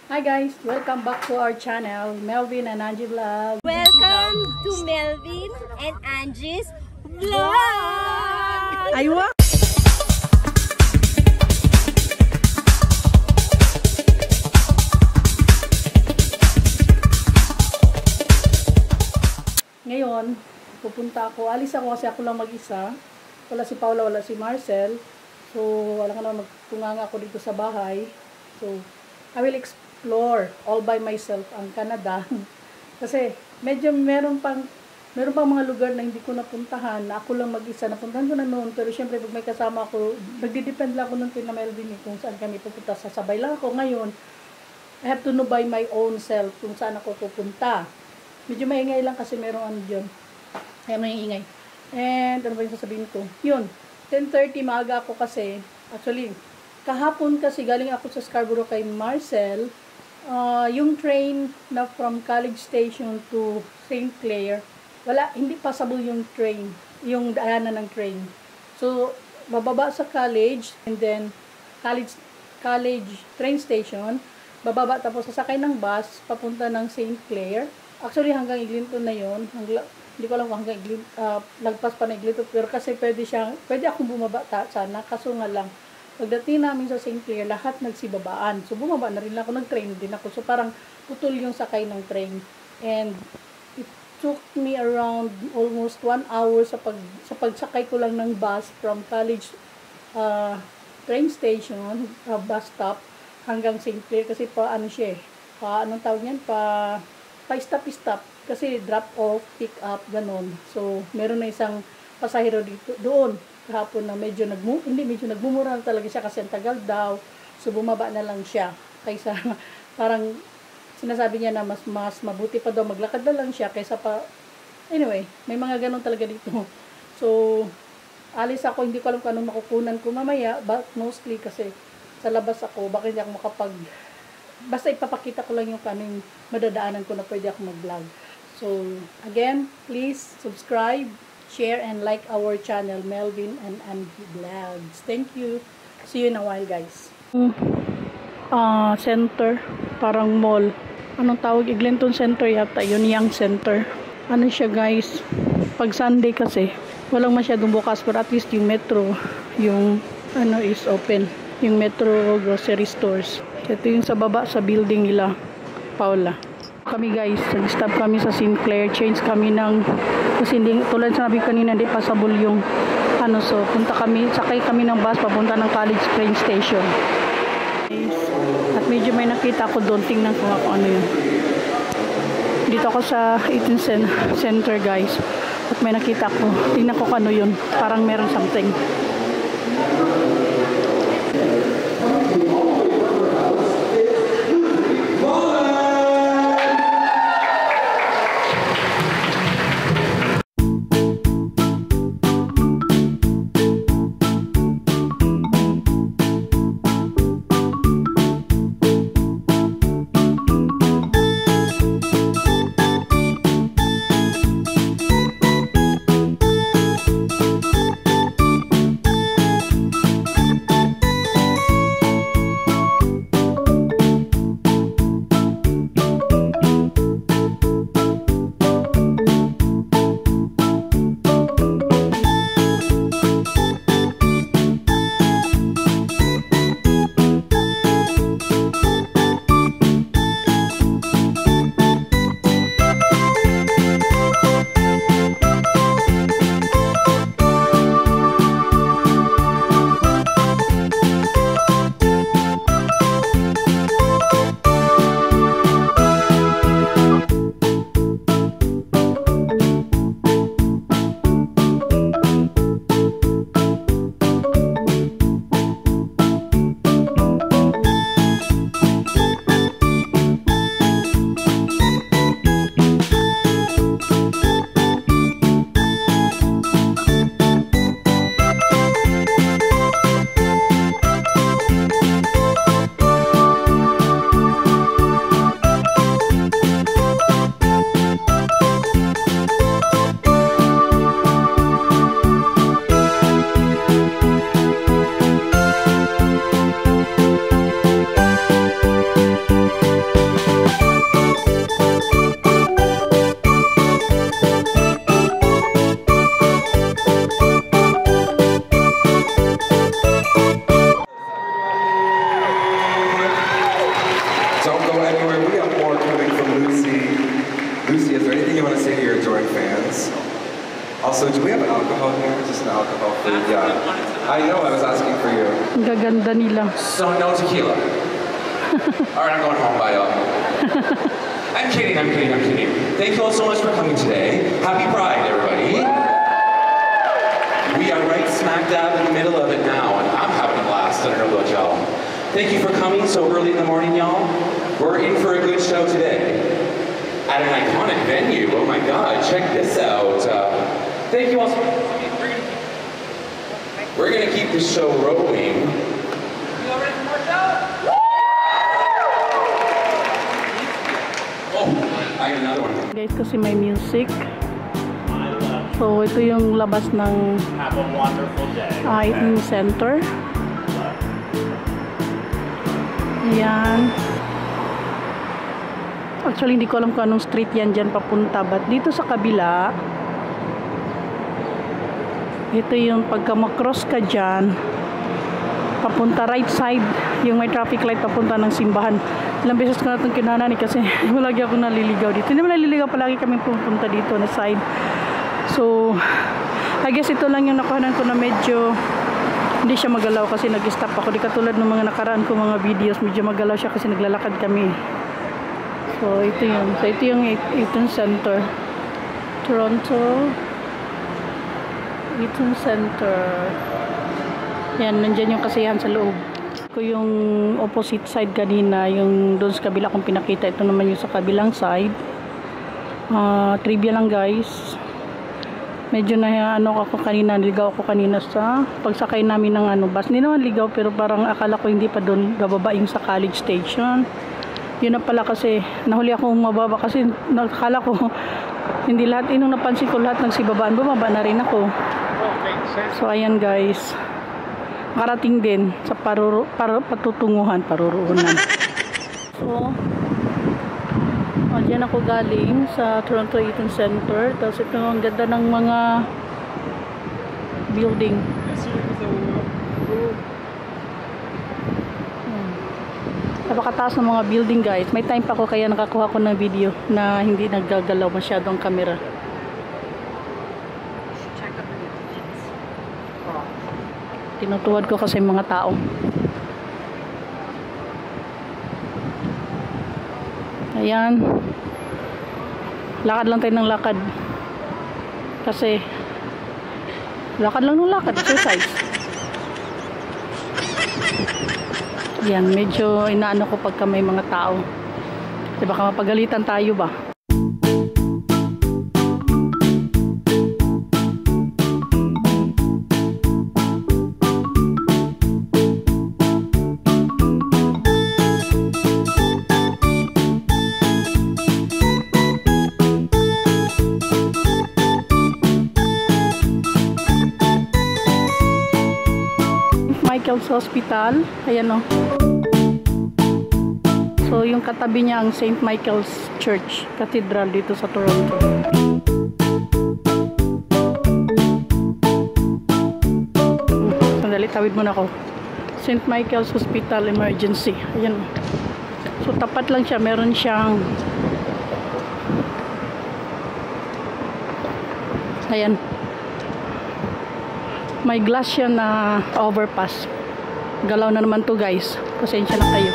Hi guys, welcome back to our channel, Melvin and Angie Vlog. Welcome to Melvin and Angie's Vlog! Aywa! Ngayon, pupunta ako. Alis ako kasi ako lang mag-isa. Wala si Paula, wala si Marcel. So, wala ka na magtunganga ako dito sa bahay. So, I will explore all by myself ang Canada. Kasi, medyo meron pang mga lugar na hindi ko napuntahan, na ako lang mag-isa. Napuntahan ko na noon, pero syempre, pag may kasama ako, nagdidepend lang ako nun kina Melvin kung saan kami pupunta. Sasabay lang ako. Ngayon, I have to know by my own self kung saan ako pupunta. Medyo maingay lang kasi merong ano dyan. Kaya may ingay. And, ano ba yung sasabihin ko? Yun, 10:30 maaga ako kasi. Actually, kahapon kasi galing ako sa Scarborough kay Marcel. Yung train na from College Station to St. Clair, wala, hindi passable yung train. Yung daanan ng train. So, bababa sa college, and then, college train station, bababa tapos sasakay ng bus, papunta ng St. Clair. Actually, hanggang Eglinton na yun. Hindi ko alam kung hanggang lagpas pa na Eglinton. Pero kasi pwede akong bumaba sana. Kaso nga lang, pagdating namin sa St. Clair, lahat nagsibabaan. So, bumaba na rin ako. Nag-train din ako. So, parang putol yung sakay ng train. And, it took me around almost 1 hour sa pagsakay ko lang ng bus from college train station, bus stop, hanggang St. Clair. Kasi ano siya eh. Anong tawag niyan? Pa-stop-stop. Kasi drop off, pick up, ganon. So, meron na isang pasahero dito, doon. Kahapon na medyo nagmumura talaga siya kasi ang tagal daw. So, bumaba na lang siya. Kaysa, parang, sinasabi niya na mas mabuti pa daw maglakad na lang siya kaysa pa, anyway, may mga ganon talaga dito. So, alis ako, hindi ko alam kung anong makukunan ko mamaya, but mostly kasi sa labas ako, baka hindi ako basta ipapakita ko lang yung kanong madadaanan ko na pwede ako mag-vlog. So, again, please subscribe, share, and like our channel, Melvin and Angie Vlogs. Thank you. See you in a while, guys. Center, parang mall. Anong tawag? Eglinton Center yata. Yun, Young Center. Ano siya, guys? Pag Sunday kasi, walang masyadong bukas, pero at least yung metro, yung is open. Yung metro grocery stores. Ito yung sa baba sa building nila, Paula. Kami guys, nag-stop kami sa St. Clair, change kami kasi hindi, tulad sa nabi kanina, hindi passable yung so sakay kami ng bus papunta ng college train station. At medyo may nakita ako doon, tingnan ko ano yun. Dito ako sa 18th Center guys, at may nakita ko, tingnan ko ano yun, parang meron something. Also, do we have alcohol here? Just an alcohol free? Yeah. I know, I was asking for you. Ang gaganda nila. So no tequila. All right, I'm going home. Bye, y'all. I'm kidding. Thank you all so much for coming today. Happy Pride, everybody. We are right smack dab in the middle of it now, and I'm having a blast. I don't know about y'all. Thank you for coming so early in the morning, y'all. We're in for a good show today at an iconic venue. Oh my God, check this out. Thank you all so much. We're gonna keep the show rolling. You all ready for more show? Oh, I got another one. Guys, kasi may music. So, ito yung labas ng Have a wonderful day. Eating Center. Ayan. Actually, hindi ko alam kung anong street yan dyan papunta. But dito sa kabila, ito yung pagka makross ka dyan, papunta right side, yung may traffic light papunta ng simbahan. Ilang beses ko na itong kinanani kasi malagi ako naliligaw dito. Hindi naman naliligaw, palagi kami pupunta dito na side. So, I guess ito lang yung nakuhanan ko na medyo hindi siya magalaw kasi nag-stop ako. Di katulad ng mga nakaraan ko mga videos, medyo magalaw siya kasi naglalakad kami. So, ito yun. So, ito yung Eaton Center. Toronto Eaton Center. Yan, nandyan yung kasiyahan sa loob. Ito yung opposite side kanina, yung doon sa kabila kong pinakita. Ito naman yung sa kabilang side. Trivia lang guys. Medyo na ako kanina, naligaw ako kanina sa pagsakay namin ng bus. Hindi naman ligaw pero parang akala ko hindi pa doon bababa yung sa college station. Yun na pala kasi nahuli ako mababa kasi nakakala ko hindi lahat, inong napansin ko lahat nagsibabaan, bumaba na rin ako. So ayan guys, karating din sa patutunguhan, paruruunan. So diyan ako galing sa Toronto Eaton Center. Tapos ito ang ganda ng mga building. Napakataas ng mga building guys. May time pa ako kaya nakakuha ko ng video na hindi naggagalaw masyado ang camera. Tinutuwad ko kasi mga tao. Ayan. Lakad lang tayo ng lakad. Kasi lakad lang ng lakad. Exercise. Ayan. Medyo inaano ko pagka may mga tao. Kasi baka mapagalitan tayo ba. Michael's Hospital. Ayan o. So, yung katabi niya ang St. Michael's Church, Cathedral dito sa Toronto. Sandali, tawid muna ako. St. Michael's Hospital Emergency. Ayan. So, tapat lang siya. Meron siyang ayan. May glass siya na overpass. Galaw na naman to guys. Pasensya na kayo.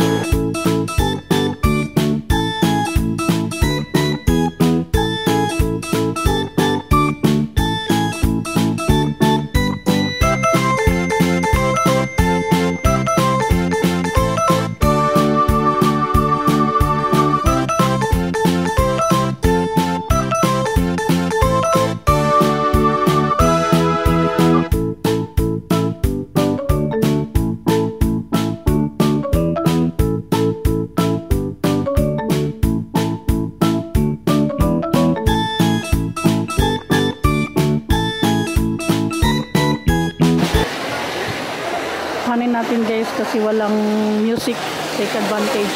Natin guys kasi walang music, take advantage.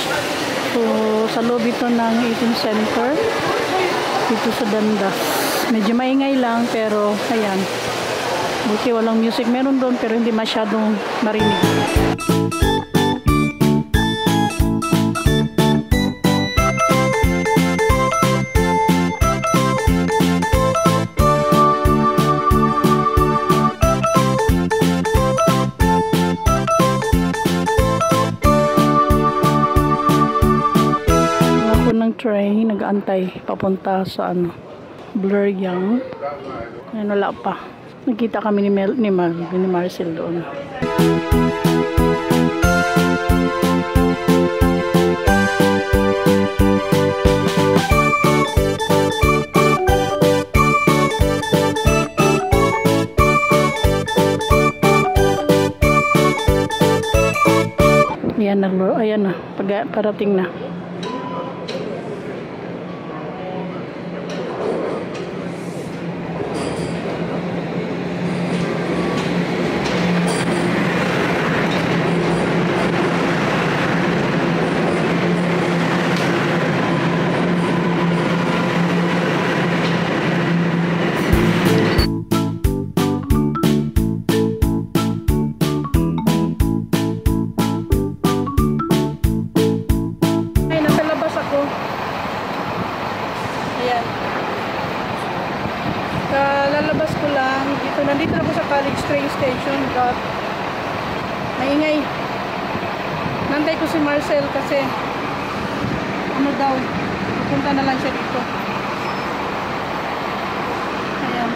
So sa loob ito ng Eaton Center dito sa Dundas, medyo maingay lang pero ayan, buti walang music. Meron doon pero hindi masyadong marinig. train, nag-aantay papunta sa ano, Bluriang. Ayun, wala pa. Nakita kami ni Marcel doon. Ayan na, parating na. Lalabas ko lang dito. Nandito ako sa College train station. But maingay. Nantay ko si Marcel kasi ano daw, pupunta na lang siya dito. Ayan.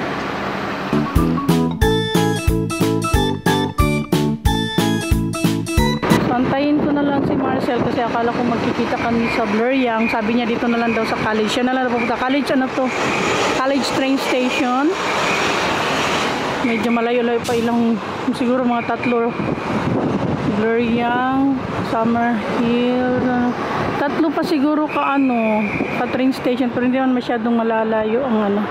So, antayin ko na lang si Marcel kasi akala ko magkikita kami sa Bluriang. Sabi niya dito na lang daw sa college. Siya na lang pupunta. College ano to? College train station. Medyo malayo-layo pa ilang, siguro mga 3. Bluriang, Summerhill. 3 pa siguro ka ano, ka train station, pero hindi naman masyadong malalayo ang ano,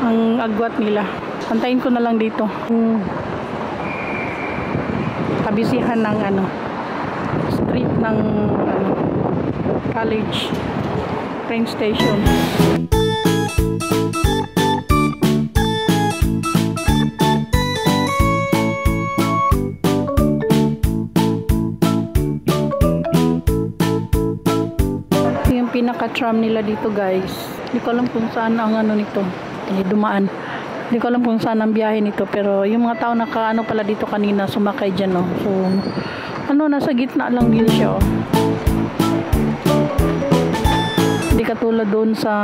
ang agwat nila. Antayin ko na lang dito. Kabisihan ng ano, street ng ano, college train station. Yung pinaka-tram nila dito, guys. Hindi ko alam kung saan ang ano nito. Dumaan. Hindi ko alam kung saan ang biyahe nito, pero yung mga tao naka ano pala dito kanina, sumakay dyan, oh. So, ano, nasa gitna lang din siya, oh. Hindi katulad doon sa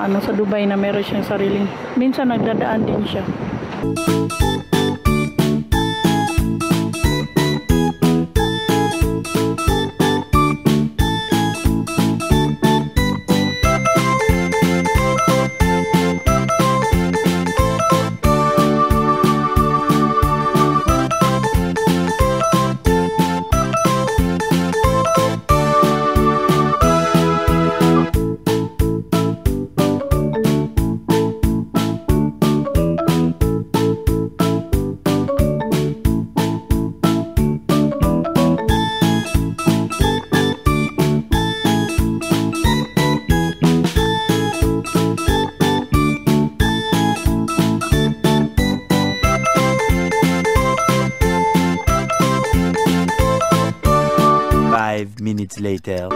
ano, sa Dubai na meron siyang sariling. Minsan nagdadaan din siya. Minutes later.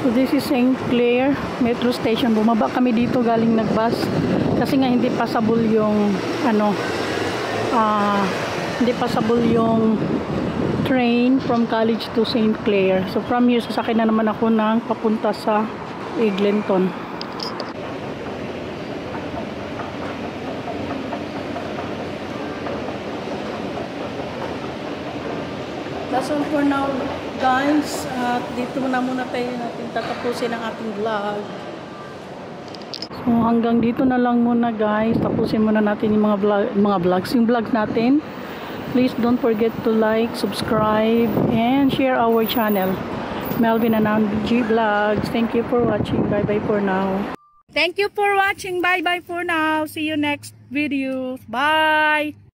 So this is St. Clair Metro Station. Bumaba kami dito galing nagbus kasi nga hindi passable yung ano, hindi passable yung train from college to St. Clair. So from here, sasakay na naman ako ng papunta sa Eglinton. That's all for now, guys. At dito na muna tayo natin tatapusin ang ating vlog. So hanggang dito na lang muna, guys. Tapusin muna natin yung mga vlogs, yung vlog natin. Please don't forget to like, subscribe, and share our channel, Melvin and Angie Vlogs. Thank you for watching. Bye bye for now. Thank you for watching. Bye bye for now. See you next video. Bye.